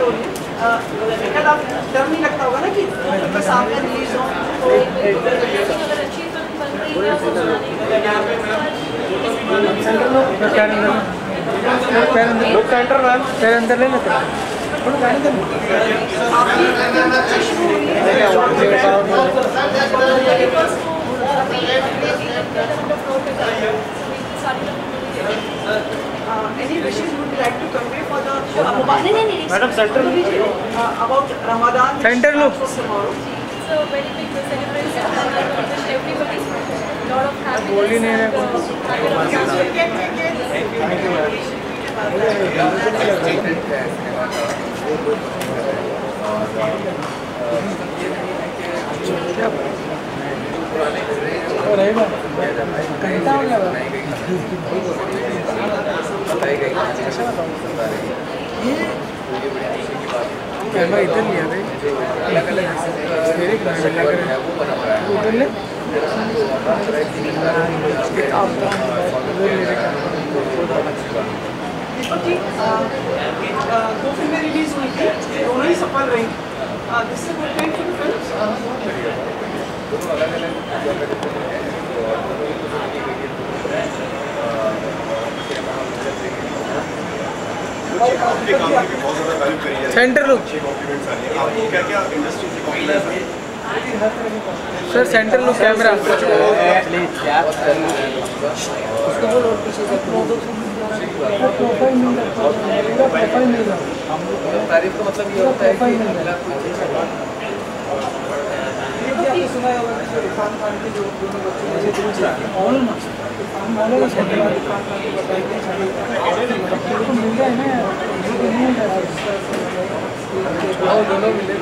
आप डर नहीं लगता होगा ना कि फिल्म सामने रिलीज हो अंदर ले लेते any wishes you would like to convey for the Madam Center about Ramadan Center look tomorrow? It's a very big celebration and I wish everybody a lot of camera इधर लिया भाई दो फिल्में रिलीज हुई थी, दोनों ही सफल रही। This is good time for films. Centre look sir, centre look camera तारीफ का मतलब ये होता है कि सुना होगा कि इरफान खान के जो दोनों बच्चे दोनों मिले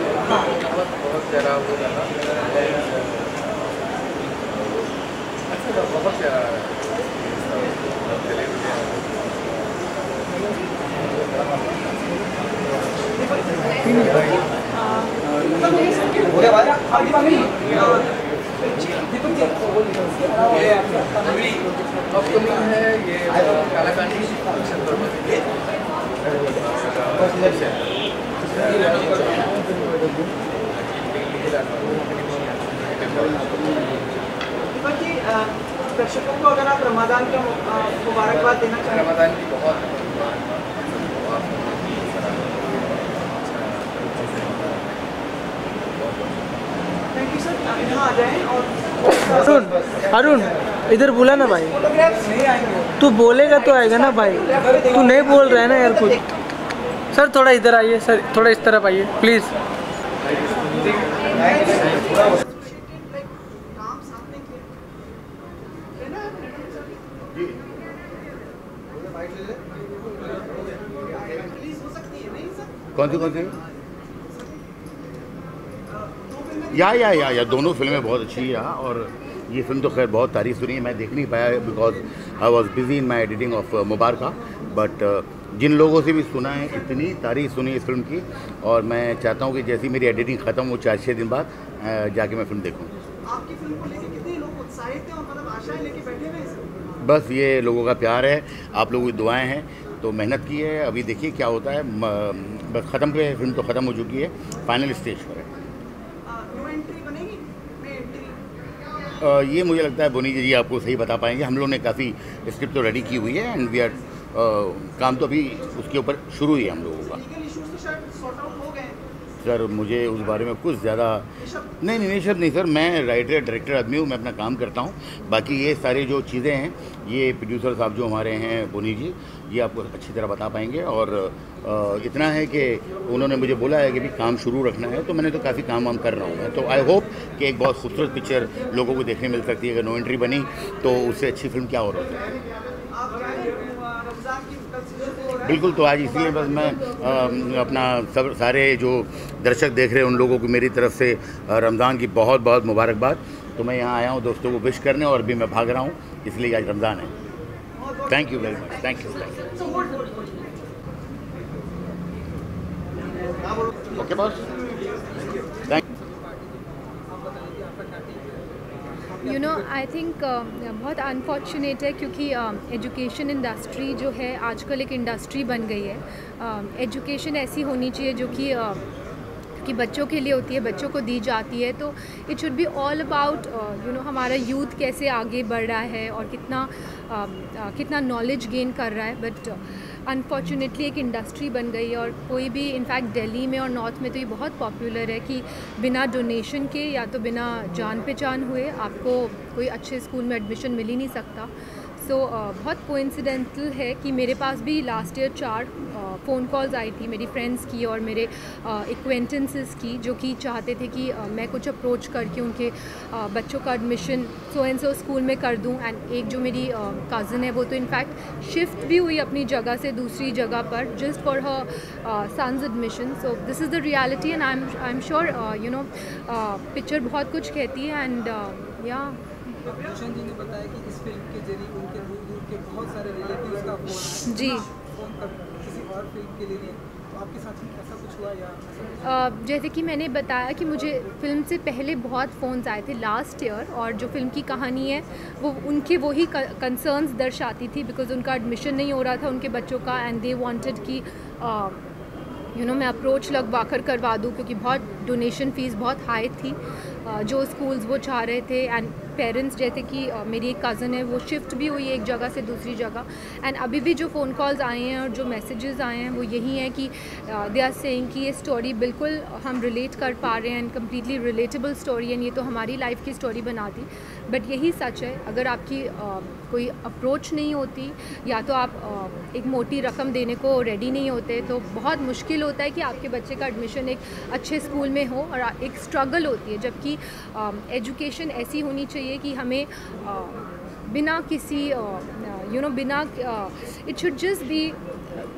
बहुत प्यारा हो जाना। अच्छा, बहुत प्यारा अपकमिंग है ये कालाकांडी दर्शकों को अगर आप रमजान का मुबारकबाद देना चाहें। रमजान की बहुत थैंक यू सर, यहाँ आ जाएं। और अरुण इधर बोला ना भाई, तू बोलेगा तो आएगा ना भाई, तू नहीं बोल रहा है ना यार कुछ। सर थोड़ा इधर आइए सर, थोड़ा इस तरफ आइए प्लीज़। कौन सी या दोनों फिल्में बहुत अच्छी है। और ये फिल्म तो खैर बहुत तारीफ सुनी है, मैं देख नहीं पाया because I was busy in my editing of Mubarakan, but जिन लोगों से भी सुना है इतनी तारीफ सुनी इस फिल्म की, और मैं चाहता हूँ कि जैसी मेरी एडिटिंग ख़त्म हो 4-6 दिन बाद जाके मैं फिल्म देखूँ। आपकी फिल्म को लेकर कितने लोग उत्साहित हैं और मतलब आशाएं लेके बैठे हुए हैं? बस ये लोगों का प्यार है, आप लोगों की दुआएं हैं, तो मेहनत की है, अभी देखिए क्या होता है। बस ख़त्म पे फिल्म तो ख़त्म हो चुकी है, फाइनल स्टेज पर है। नो एंट्री बनेगी? ये मुझे लगता है बोनी जी आपको सही बता पाएंगे। हम लोगों ने काफ़ी स्क्रिप्ट तो रेडी की हुई है एंड वी आर काम तो अभी उसके ऊपर शुरू ही है हम लोगों का। सर मुझे उस बारे में कुछ ज़्यादा नहीं सब नहीं सर, मैं राइटर डायरेक्टर आदमी हूँ, मैं अपना काम करता हूँ। बाकी ये सारी जो चीज़ें हैं ये प्रोड्यूसर साहब जो हमारे हैं बोनी जी, ये आपको अच्छी तरह बता पाएंगे। और इतना है कि उन्होंने मुझे बोला है कि भी काम शुरू रखना है, तो मैंने तो काफ़ी काम वाम कर रहा हूँ मैं। तो आई होप कि एक बहुत खूबसूरत पिक्चर लोगों को देखने मिल सकती है। अगर नो एंट्री बनी तो उससे अच्छी फिल्म क्या हो रही है। बिल्कुल, तो आज इसलिए बस मैं अपना सब सारे जो दर्शक देख रहे हैं उन लोगों को मेरी तरफ से रमज़ान की बहुत बहुत मुबारकबाद। तो मैं यहाँ आया हूँ दोस्तों को विश करने, और भी मैं भाग रहा हूँ इसलिए आज रमज़ान है। Thank you very much, thank you. Okay boss, thank you know I think बहुत अनफॉर्चुनेट है क्योंकि एजुकेशन इंडस्ट्री जो है आजकल एक इंडस्ट्री बन गई है। एजुकेशन ऐसी होनी चाहिए जो कि बच्चों के लिए होती है, बच्चों को दी जाती है। तो it should be all about you know हमारा यूथ कैसे आगे बढ़ रहा है और कितना नॉलेज गेन कर रहा है। बट अनफॉर्चुनेटली एक इंडस्ट्री बन गई है और कोई भी इनफैक्ट दिल्ली में और नॉर्थ में तो ये बहुत पॉपुलर है कि बिना डोनेशन के या तो बिना जान पहचान हुए आपको कोई अच्छे स्कूल में एडमिशन मिल ही नहीं सकता। सो बहुत कोइंसिडेंटल है कि मेरे पास भी लास्ट ईयर 4 फ़ोन कॉल्स आई थी मेरी फ्रेंड्स की और मेरे एक्वेंटेंसेस की, जो कि चाहते थे कि मैं कुछ अप्रोच करके उनके बच्चों का admission so and so school में कर दूं। एंड एक जो मेरी कज़न है वो तो इनफैक्ट शिफ्ट भी हुई अपनी जगह से दूसरी जगह पर just for her sons admission. So this is the reality and I am sure you know picture बहुत कुछ कहती है। एंड या भूषण जी ने बताया कि इस फिल्म के जरिए उनके दूर के बहुत सारे रिलेटिव्स का फोन जी फोन कर किसी और फिल्म के लिए। तो आपके साथ ऐसा कुछ हुआ या जैसे कि मैंने बताया कि मुझे फिल्म से पहले बहुत फ़ोन्स आए थे लास्ट ईयर और जो फिल्म की कहानी है वो उनके वही कंसर्न्स दर्शाती थी बिकॉज उनका एडमिशन नहीं हो रहा था उनके बच्चों का एंड दे वांटेड कि यू नो मैं अप्रोच लगवा कर करवा दूँ क्योंकि बहुत डोनेशन फ़ीस बहुत हाई थी जो स्कूल्स वो चाह रहे थे। एंड पेरेंट्स जैसे कि मेरी एक कज़न है वो शिफ्ट भी हुई एक जगह से दूसरी जगह। एंड अभी भी जो फ़ोन कॉल्स आए हैं और जो मैसेजेस आए हैं वो यही है कि दे आर सेइंग कि ये स्टोरी बिल्कुल हम रिलेट कर पा रहे हैं and completely relatable story and ये तो हमारी लाइफ की स्टोरी बना दी। बट यही सच है अगर आपकी कोई अप्रोच नहीं होती या तो आप एक मोटी रकम देने को रेडी नहीं होते तो बहुत मुश्किल होता है कि आपके बच्चे का एडमिशन एक अच्छे स्कूल में हो और एक स्ट्रगल होती है। जबकि एजुकेशन ऐसी होनी चाहिए कि हमें बिना किसी यू नो बिना it should just be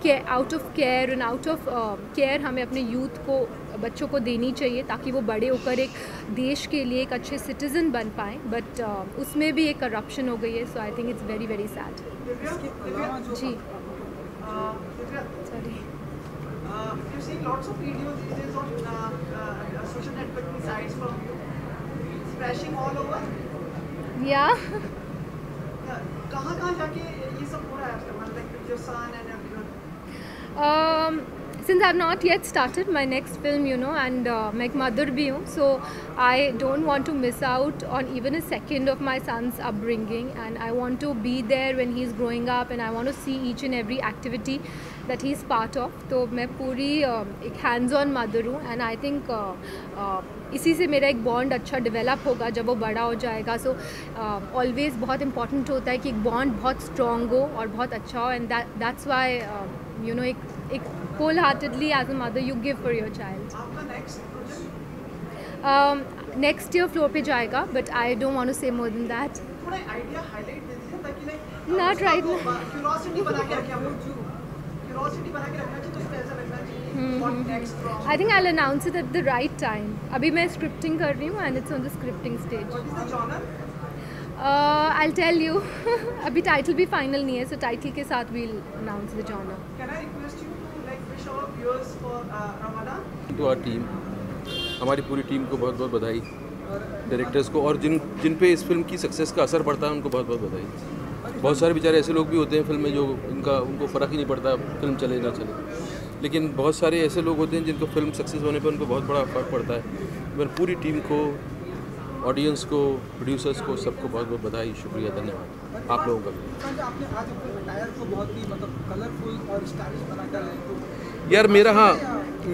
out of care and out of care हमें अपने यूथ को बच्चों को देनी चाहिए ताकि वो बड़े होकर एक देश के लिए एक अच्छे सिटीज़न बन पाएँ। बट उसमें भी एक करप्शन हो गई है। So I think it's very very sad. जी sorry You see lots of videos these days on social networking sites from you, splashing all over. Yeah. कहाँ जाके ये सब हो रहा है आपका मतलब with your son and everyone? Since I've not yet started my next film, you know, and मैं एक mother भी हूँ, so I don't want to miss out on even a second of my son's upbringing, and I want to be there when he's growing up, and I want to see each and every activity that he's part of. तो मैं पूरी एक hands-on mother हूँ, and I think इसी से मेरा एक bond अच्छा डेवलप होगा जब वो बड़ा हो जाएगा। सो ऑलवेज़ बहुत इंपॉर्टेंट होता है कि एक बॉन्ड बहुत स्ट्रॉन्ग हो और बहुत अच्छा हो and that's why you know एक wholeheartedly as a mother you give for your child. आपका नेक्स्ट ईयर फ्लोर पे जाएगा but I don't want to say more than that. थोड़ा आइडिया हाईलाइट दे दीजिए ताकि लाइक नॉट राइट क्यूरियोसिटी बना के रखें हम लोग क्यूरियोसिटी बना के रखना चाहिए तो इसमें ऐसा लगना चाहिए what next from. I think I will announce it at the right time. अभी मैं स्क्रिप्टिंग कर रही हूँ and it's on the scripting stage. What is the genre? I tell you अभी टाइटल भी फाइनल नहीं है सो टाइटल के साथ we'll announce the genre. Can I request you to like wish our viewers for Ramzan? To our team, हमारी पूरी team को बहुत बहुत बधाई, डायरेक्टर्स को और जिन पे इस फिल्म की सक्सेस का असर पड़ता है उनको बहुत बहुत बधाई। बहुत सारे बेचारे ऐसे लोग भी होते हैं फिल्म में जो उनको फ़र्क ही नहीं पड़ता फिल्म चले ना चले, लेकिन बहुत सारे ऐसे लोग होते हैं जिनको फिल्म सक्सेस होने पर उनको बहुत बड़ा फ़र्क पड़ता है। मैं पूरी टीम को, ऑडियंस को, प्रोड्यूसर्स को, सबको बहुत बहुत बधाई, शुक्रिया, धन्यवाद आप लोगों का भी। आपने आज अपने अटायर को बहुत ही मतलब कलरफुल और स्टाइलिश बनाकर है तो यार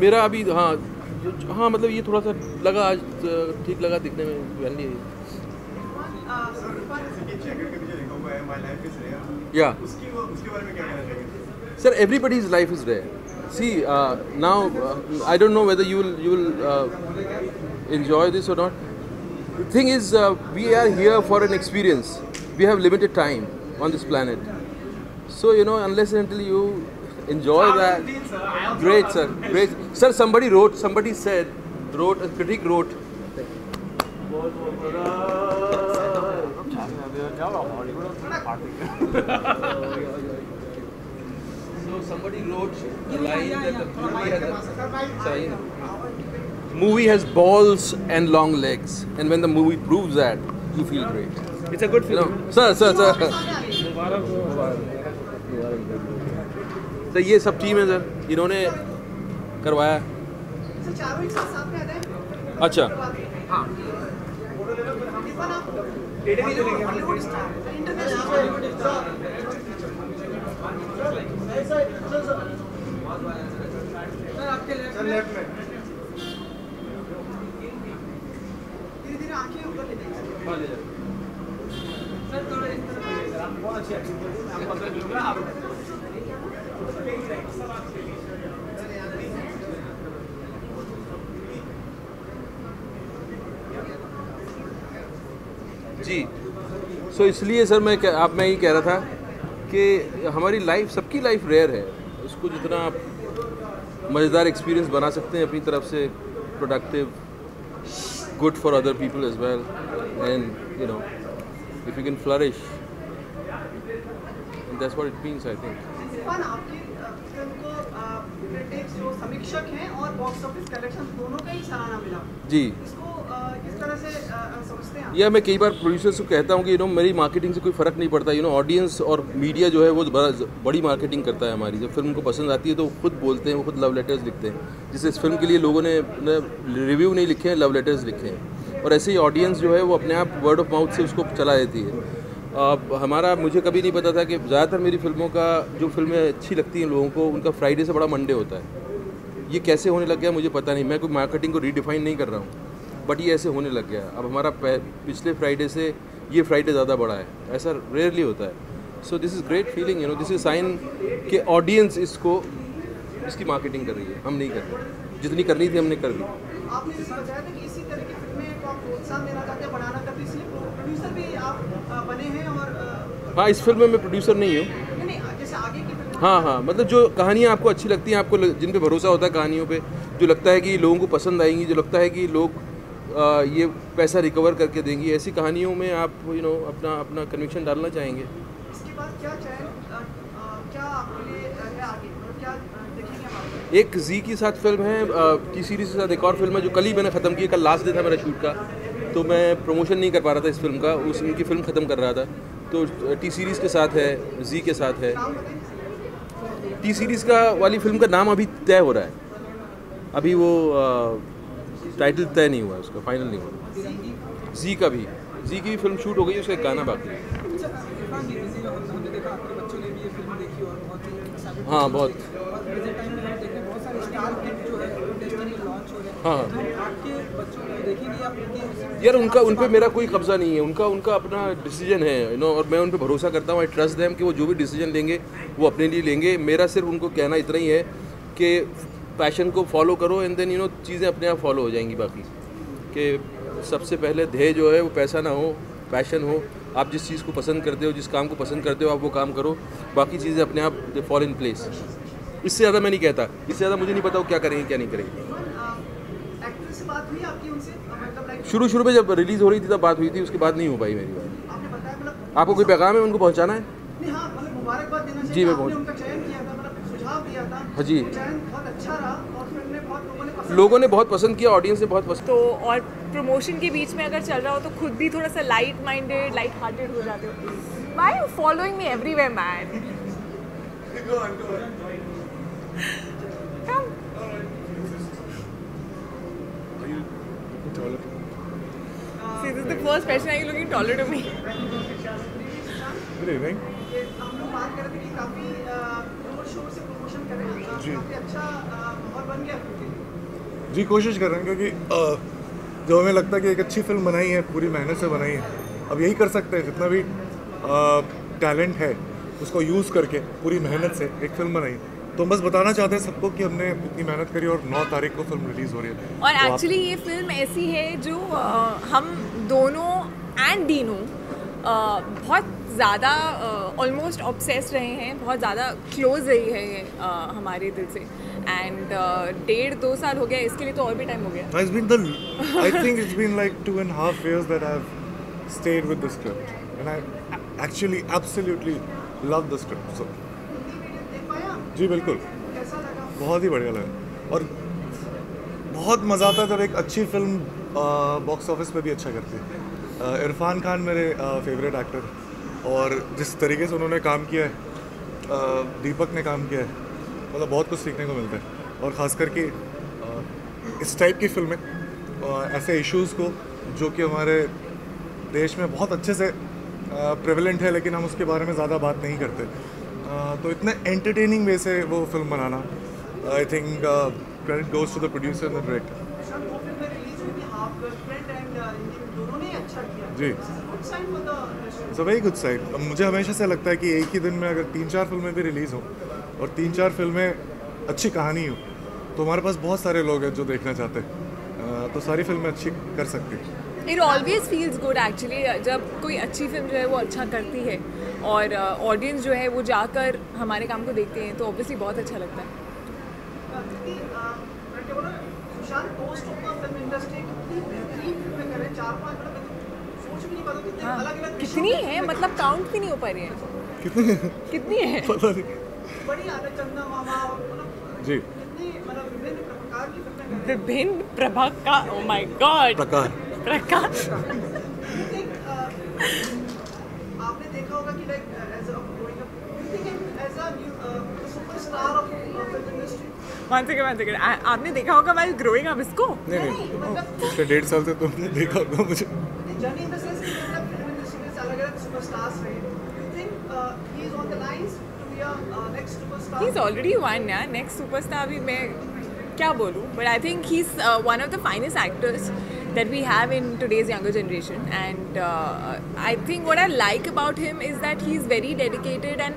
मेरा अभी हाँ मतलब ये थोड़ा सा लगा आज ठीक लगा दिखने में वैली या sir everybody's life is rare. See now I don't know whether you will enjoy this or not. The thing is we are here for an experience. We have limited time on this planet, so you know unless and until you enjoy that. Great sir, great sir. Somebody said a critic wrote so somebody wrote a line that the movie has balls and long legs, and when the movie proves that, you feel great. It's a good You film. know, sir. तो ये सब team है sir, इन्होंने करवाया। अच्छा, चारों एक साथ में आ जाए। अच्छा। हाँ। दीपन आप Hollywood star, international star. Sir आपके लेफ्ट में धीरे-धीरे आंखें ऊपर ले जाइए। सर थोड़ा इस तरफ आप बहुत अच्छी एक्टिंग कर रहे हैं, आप पकड़ लूंगा आप। जी, सो इसलिए सर मैं ही कह रहा था कि हमारी लाइफ, सबकी लाइफ रेयर है, उसको जितना आप मज़ेदार एक्सपीरियंस बना सकते हैं अपनी तरफ से, productive, good for other people as well, and you know if you can flourish, that's what it means I think. Deepan, आपकी फिल्म को क्रिटिक्स जो समीक्षक हैं और बॉक्स ऑफिस कलेक्शन दोनों का ही सराहना मिला। जी, इसको किस तरह से समझते हैं आप? या मैं कई बार प्रोड्यूसर्स को कहता हूँ कि मेरी मार्केटिंग से कोई फ़र्क नहीं पड़ता, ऑडियंस और मीडिया जो है वो बड़ी मार्केटिंग करता है हमारी। जब फिल्म को पसंद आती है तो वो खुद बोलते हैं, वो खुद लव लेटर्स लिखते हैं, जिससे इस फिल्म के लिए लोगों ने रिव्यू नहीं लिखे हैं, लव लेटर्स लिखे हैं, और ऐसे ही ऑडियंस जो है वो अपने आप वर्ड ऑफ माउथ से उसको चला देती है। हमारा, मुझे कभी नहीं पता था कि ज़्यादातर मेरी फिल्मों का, जो फिल्में अच्छी लगती हैं लोगों को, उनका फ्राइडे से बड़ा मंडे होता है। ये कैसे होने लग गया मुझे पता नहीं, मैं कोई मार्केटिंग को रीडिफाइन नहीं कर रहा हूँ, बट ये ऐसे होने लग गया। अब हमारा पिछले फ्राइडे से ये फ्राइडे ज़्यादा बड़ा है, ऐसा रेयरली होता है। सो this is great feeling, this is sine कि ऑडियंस इसकी मार्केटिंग कर रही है, हम नहीं कर रहे। जितनी करनी थी हमने कर दी। आपने जैसे बताया था कि इसी तरह की फिल्में को आप प्रोत्साहन देना चाहते हैं, बनाना चाहते हैं, इसलिए प्रोड्यूसर भी आप बने हैं। और हाँ, इस फिल्म में मैं प्रोड्यूसर नहीं हूँ। नहीं, जैसे आगे की फिल्म। हाँ, मतलब जो कहानियाँ आपको अच्छी लगती हैं, आपको जिन पे भरोसा होता है कहानियों पे, जो लगता है कि लोगों को पसंद आएंगी, जो लगता है कि लोग ये पैसा रिकवर करके देंगी, ऐसी कहानियों में आप अपना कन्विक्शन डालना चाहेंगे। इसके बाद क्या क्या आपके लिए है आगे, मतलब क्या देखेंगे आप? एक जी की साथ फिल्म है, टी सीरीज़ के साथ एक और फिल्म है जो कल ही मैंने ख़त्म की, कल लास्ट डे था मेरा शूट का, तो मैं प्रमोशन नहीं कर पा रहा था इस फिल्म का, उनकी फ़िल्म ख़त्म कर रहा था। तो टी सीरीज़ के साथ है, जी के साथ है। टी सीरीज़ का वाली फिल्म का नाम अभी तय हो रहा है, अभी वो टाइटल तय नहीं हुआ, उसका फाइनल नहीं हुआ। जी का भी, जी की भी फिल्म शूट हो गई, उसका एक गाना बाकी है। हमने देखा आपके बच्चों ने भी ये फिल्म देखी और बहुत ही excited हाँ, थे। बहुत। और प्रेजेंट टाइम में हम देख रहे हैं बहुत सारे स्टार किड जो है इंडस्ट्री में लॉन्च हो रहे हैं। हाँ। तो आपके बच्चों को देखेंगे आप उनकी यार उन पे मेरा कोई कब्जा नहीं है, उनका अपना डिसीजन है, और मैं उन पे भरोसा करता हूँ। आई ट्रस्ट देम कि वो जो भी डिसीजन लेंगे वो अपने लिए लेंगे। मेरा सिर्फ उनको कहना इतना ही है कि पैशन को फॉलो करो, एंड देन चीज़ें अपने आप फॉलो हो जाएंगी। बाकी कि सबसे पहले ध्येय जो है वो पैसा ना हो, पैशन हो। आप जिस चीज़ को पसंद करते हो, जिस काम को पसंद करते हो, आप वो काम करो, बाकी चीज़ें अपने आप दे फॉल इन प्लेस। इससे ज़्यादा मैं नहीं कहता, इससे ज़्यादा मुझे नहीं पता वो क्या करेंगे क्या नहीं करेंगे। एक्ट्रेस से बात हुई आपकी उनसे, मतलब लाइक शुरू में जब रिलीज़ हो रही थी तब बात हुई थी, उसके बाद नहीं हो पाई मेरी बात। आपने बताया, मतलब आपको कोई पैगाम है उनको पहुँचाना है? नहीं, हाँ, मतलब मुबारकबाद देना चाहिए। जी, मैं आपने उनका चयन किया था, मतलब सुझाव दिया था। हाँ जी। चयन बहुत अच्छा रहा और फिल्म में बहुत लोगों ने बहुत पसंद किया, ऑडियंस ने बहुत पसंद। तो और प्रमोशन के बीच में अगर चल रहा हो तो खुद भी थोड़ा सा लाइट माइंडेड, लाइट हार्टेड हो जाते हो। Why are you following me everywhere, man? Come. See, this is the first question. Are you looking taller to me? Good evening. हम लोग बात कर रहे थे कि काफ़ी जोर शोर से प्रमोशन कर रहे हैं, जी। काफ़ी अच्छा माहौल बन गया फिल्म के लिए। जी, कोशिश कर रहे हैं क्योंकि जो हमें लगता है कि एक अच्छी फिल्म बनाई है, पूरी मेहनत से बनाई है, अब यही कर सकते हैं। जितना भी टैलेंट है उसको यूज़ करके पूरी मेहनत से एक फिल्म बनाई। तो बस बताना चाहते हैं सबको कि हमने इतनी मेहनत करी और 9 तारीख को फिल्म रिलीज़ हो रही है। और तो एक्चुअली ये फिल्म ऐसी है जो हम दोनों एंड डीनू बहुत ज़्यादा ऑलमोस्ट ऑब्सेस्ड रहे हैं, बहुत ज़्यादा क्लोज रही है ये हमारे दिल से। एंड 1.5-2 साल हो गया, इसके लिए तो और भी टाइम हो गया। I think it's been like 2.5 years that I've stayed with the script and I actually absolutely love the script. So देख पाया? जी बिल्कुल, कैसा लगा? बहुत ही बढ़िया लगा और बहुत मज़ा आता है जब एक अच्छी फिल्म बॉक्स ऑफिस पे भी अच्छा करती है। इरफान खान मेरे फेवरेट एक्टर और जिस तरीके से उन्होंने काम किया है, दीपक ने काम किया है, मतलब बहुत कुछ सीखने को मिलता है। और ख़ास करके इस टाइप की फिल्में ऐसे इश्यूज़ को जो कि हमारे देश में बहुत अच्छे से प्रेवलेंट है लेकिन हम उसके बारे में ज़्यादा बात नहीं करते, तो इतने एंटरटेनिंग वे से वो फिल्म बनाना, I think credit goes to the producer and the director. जी, it's a very good sign. मुझे हमेशा से लगता है कि एक ही दिन में अगर 3-4 फिल्में भी रिलीज़ हों और 3-4 फिल्में अच्छी कहानी हो तो हमारे पास बहुत सारे लोग हैं जो देखना चाहते हैं, तो सारी फिल्में अच्छी कर सकती हैं। It always feels good actually जब कोई अच्छी फिल्म जो है वो अच्छा करती है और ऑडियंस जो है वो जाकर हमारे काम को देखते हैं तो ऑब्वियसली बहुत अच्छा लगता है। हाँ, कितनी है मतलब काउंट भी नहीं हो पा रही है। कितनी है पता नहीं। जी, विभिन्न प्रभाग का, ओह माय गॉड, प्रकार। आपने देखा होगा कि like as a growing up you think as a superstar of film industry. One second, आपने देखा होगा व्हाइल ग्रोइंग अप इसको? नहीं, पिछले 1.5 साल से तुमने देखा होगा मुझे। जर्नी इन द सेंस कि मतलब फिल्म इंडस्ट्री में अलग-अलग सुपरस्टार्स रहे, you think he is on the lines to be a next superstar? He is already one यार, नेक्स्ट सुपरस्टार भी मैं क्या बोलूँ, but I think he is one of the finest actors that we have in today's younger generation, and I think what I like about him is that he's very dedicated and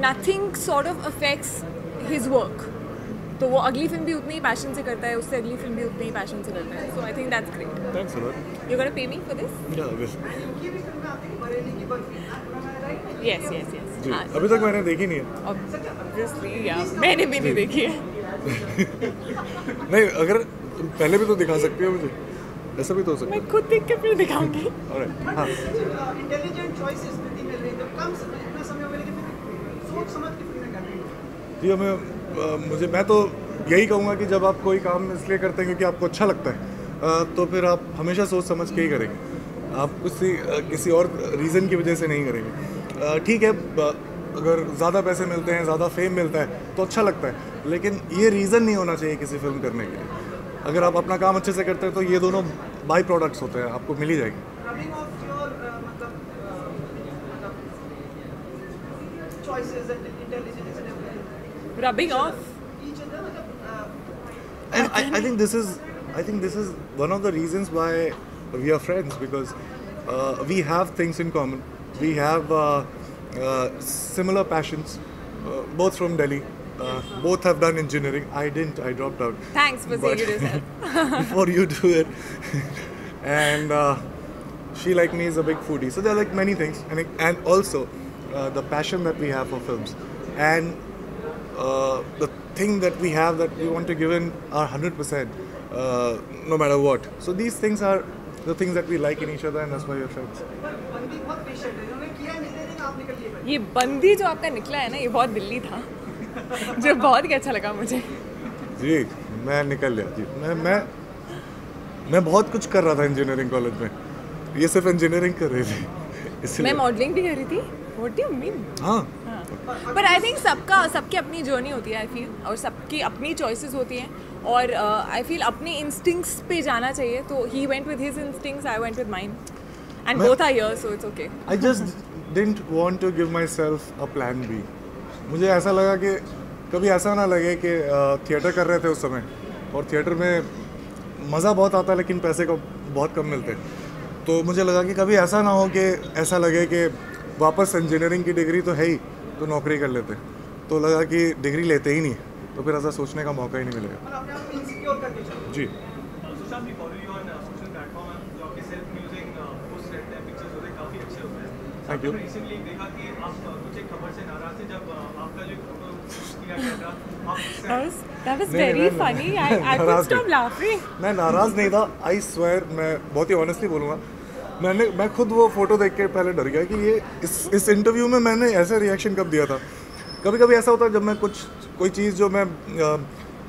nothing sort of affects his work. तो वो अगली film भी उतनी ही passion से करता है, उससे अगली फिल्म भी उतनी ही पैशन से करता है, so I think that's great. Thanks a lot. You're gonna pay me for this? Yeah, obviously. ये भी फिल्म में आती है बरेली की बर्फी, राइट? Yes. जी, अभी तक मैंने देखी नहीं है। Obviously, yeah. मैंने भी नहीं देखी है। नहीं, अगर तुम पहले भी तो दिखा सकती हो मुझे, ऐसा भी तो हो सकता है। मैं खुद देख के फिर दिखाऊंगी। Alright, हाँ। इंटेलिजेंट चॉइसेस प्रति मिल रही है, जब कम समय इतना समय हो लेकिन फिर सोच समझ के फिल्में कर रही है। जी, मैं तो यही कहूँगा कि जब आप कोई काम इसलिए करते हैं क्योंकि आपको अच्छा लगता है, तो फिर आप हमेशा सोच समझ के ही करेंगे, आप किसी और रीज़न की वजह से नहीं करेंगे। ठीक है, अगर ज़्यादा पैसे मिलते हैं, ज़्यादा फेम मिलता है तो अच्छा लगता है, लेकिन ये रीज़न नहीं होना चाहिए किसी फिल्म करने के लिए। अगर आप अपना काम अच्छे से करते हैं तो ये दोनों बाई प्रोडक्ट्स होते हैं, आपको मिल ही जाएगी। Rubbing off your choices and intelligence and everything. Rubbing off. Each other, And I think this is one of the reasons why we are friends, because we have things in common. We have similar passions, both from Delhi. Both have done engineering. I didn't. I dropped out. Thanks for saying it yourself. Before you do it. And she, like me, is a big foodie. So there are like many things, and also the passion that we have for films, and the thing that we have that we want to give in our 100%, no matter what. So these things are the things that we like in each other, and that's why we're friends. बंदी बहुत patient है, इन्होंने किया engineering, आप निकल लिए। ये बंदी जो आपका निकला है ना, ये बहुत दिल्ली था, जो बहुत ही अच्छा लगा मुझे। जी, मैं निकल गया जी। मैं बहुत कुछ कर रहा था इंजीनियरिंग कॉलेज में, ये सिर्फ इंजीनियरिंग कर रही थी, इसलिए। मैं मॉडलिंग भी कर रही थी। What do you mean? हाँ। But I think सबकी अपनी जर्नी होती है, I feel, और सबकी अपनी चॉइसेस होती हैं, और I feel अपने इंस्टिंक्ट्स पे जाना चाहिए। तो he went with his instincts, I went with mine, and both are here, so it's okay. I just didn't want to give myself a plan B. मुझे ऐसा लगा कि कभी ऐसा ना लगे कि थिएटर कर रहे थे उस समय, और थिएटर में मज़ा बहुत आता है लेकिन पैसे को बहुत कम मिलते, तो मुझे लगा कि कभी ऐसा ना हो कि ऐसा लगे कि वापस इंजीनियरिंग की डिग्री तो है ही, तो नौकरी कर लेते, तो लगा कि डिग्री लेते ही नहीं, तो फिर ऐसा सोचने का मौका ही नहीं मिलेगा। और अपने आप को insecure करके चलो। जी, Sushant, we follow you on social platform, जो आपके self musing posts रहते हैं, pictures होते हैं, काफ़ी अच्छे होते हैं। Thank you. मैंने recently देखा कि आप कुछ एक खबर से नाराज थे जब आपका जो फोटो किया गया था, आप उससे That was नहीं, very मैं- funny. I couldn't नाराज stop नहीं। laughing. मैं नाराज़ नहीं था, आई स्वेयर, मैं बहुत ही ऑनेस्टली बोलूँगा, मैं खुद वो फ़ोटो देख के पहले डर गया कि ये इस इंटरव्यू में मैंने ऐसे रिएक्शन कब दिया था। कभी कभी ऐसा होता है जब मैं कोई चीज़ जो मैं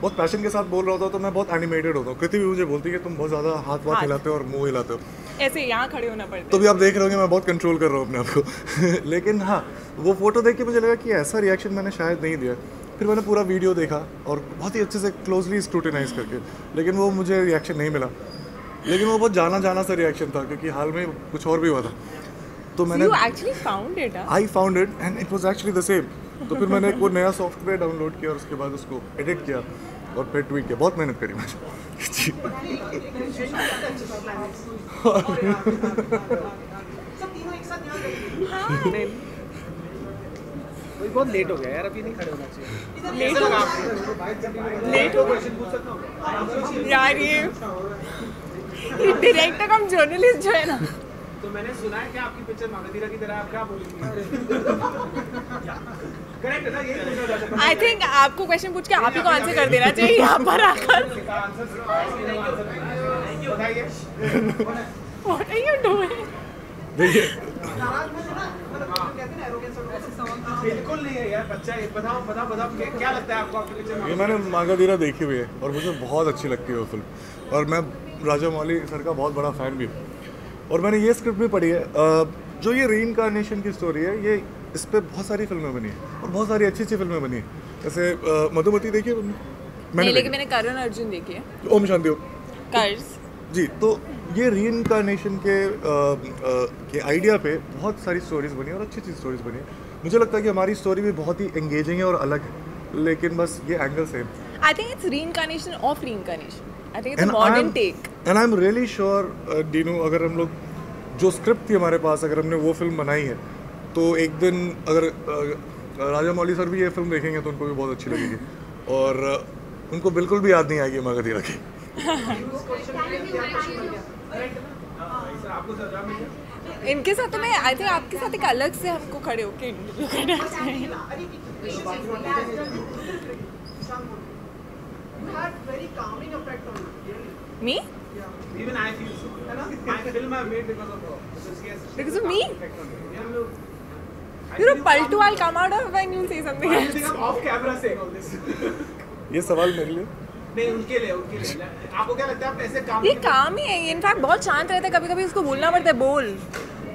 बहुत पैशन के साथ बोल रहा होता हूँ तो मैं बहुत एनिमेटेड होता हूँ। कृति भी मुझे बोलती है कि तुम बहुत ज़्यादा हाथ हिलाते हो और मुँह हिलाते हो, ऐसे यहाँ खड़े होना पड़ता तो है। भी आप देख रहे होंगे मैं बहुत कंट्रोल कर रहा हूँ अपने आप को लेकिन हाँ, वो फोटो देख के मुझे लगा कि ऐसा रिएक्शन मैंने शायद नहीं दिया। फिर मैंने पूरा वीडियो देखा और बहुत ही अच्छे से क्लोजली स्क्रूटिनाइज करके, लेकिन वो मुझे रिएक्शन नहीं मिला। लेकिन वो बहुत जाना सा रिएक्शन था क्योंकि हाल में कुछ और भी हुआ था। तो मैंने I found it and it was actually the same. तो फिर मैंने वो नया सॉफ्टवेयर डाउनलोड किया और उसके बाद उसको एडिट किया और फिर ट्वीट किया। बहुत मेहनत करी मैंने जी। बहुत लेट हो गया यार, अभी नहीं खड़े होना चाहिए। लेट हो यार, ये डायरेक्टर कम जर्नलिस्ट जो है ना। तो मैंने सुना है कि आपकी पिक्चर मागधीरा की तरह, आप क्या बोलेंगे? करेक्ट है ना, यही पूछना चाहता था। आई थिंक आपको क्वेश्चन पूछ के आप ही को आंसर कर देना चाहिए यहाँ पर आकर। बताइए। What are you doing? देखिए बिल्कुल नहीं है यार, बच्चा है। बताओ क्या लगता है आपको आपकी पिक्चर? ये मैंने मागाधीरा देखी हुई है और मुझे बहुत अच्छी लगती है वो फिल्म, और मैं राजा मौली सर का बहुत बड़ा फ़ैन भी हूँ। और मैंने ये स्क्रिप्ट भी पढ़ी है, जो ये रीइंकार्नेशन की स्टोरी है, ये इस पर बहुत सारी फिल्में बनी हैं और बहुत सारी अच्छी फिल्में बनी हैं। जैसे मधुमती देखी है नहीं, लेकिन मैंने करण अर्जुन देखी है। ओम शांति हो कर्ज जी। तो ये रीइंकार्नेशन के आइडिया पे बहुत सारी स्टोरीज बनी और अच्छी स्टोरीज बनी। मुझे लगता है कि हमारी स्टोरी भी बहुत ही एंगेजिंग है और अलग है, लेकिन बस ये angle same. I think it's reincarnation of reincarnation. I think it's a modern take. And I am really sure Dinu, अगर हम लोग जो स्क्रिप्ट थी हमारे पास, अगर हमने वो फिल्म बनाई है तो एक दिन अगर राजा मौली सर भी ये फिल्म देखेंगे तो उनको भी बहुत अच्छी लगेगी और उनको बिल्कुल भी याद नहीं आएगी मागाधीरा की। इनके साथ तो मैं आई थिंक आपके साथ एक अलग से हमको खड़े होके इंटरव्यू करना चाहिए। Me? Even I feel so. My film I made because of her. Because of me? You know, Paltu, I'll come out of when you say something else. I'm off camera saying all this. ये सवाल मेरे लिए नहीं, उनके लिए आपको क्या लगता है आप ऐसे काम? ये काम ही है, इनफैक्ट बहुत शांत रहता है, कभी कभी उसको बोलना पड़ता है बोल।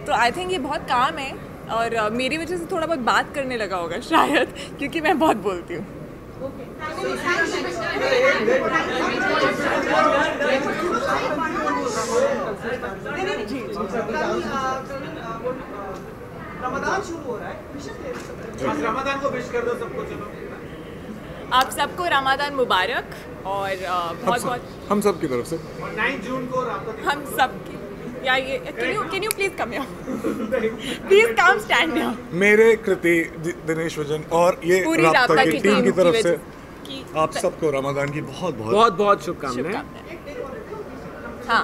तो आई थिंक ये बहुत काम है और मेरी वजह से थोड़ा बहुत बात करने लगा होगा शायद, क्योंकि मैं बहुत बोलती हूँ। रमजान शुरू हो रहा है, रमजान को विश कर दो सबको। चलो, आप सबको रमजान मुबारक और बहुत बहुत हम सब की तरफ से। और 9 जून को हम सब की या ये can you please come here, please come stand here. मेरे कृति, दिनेश वजन और ये राब्ता की टीम की तरफ से आप सबको रमजान की बहुत बहुत शुभकामनाएं। हाँ।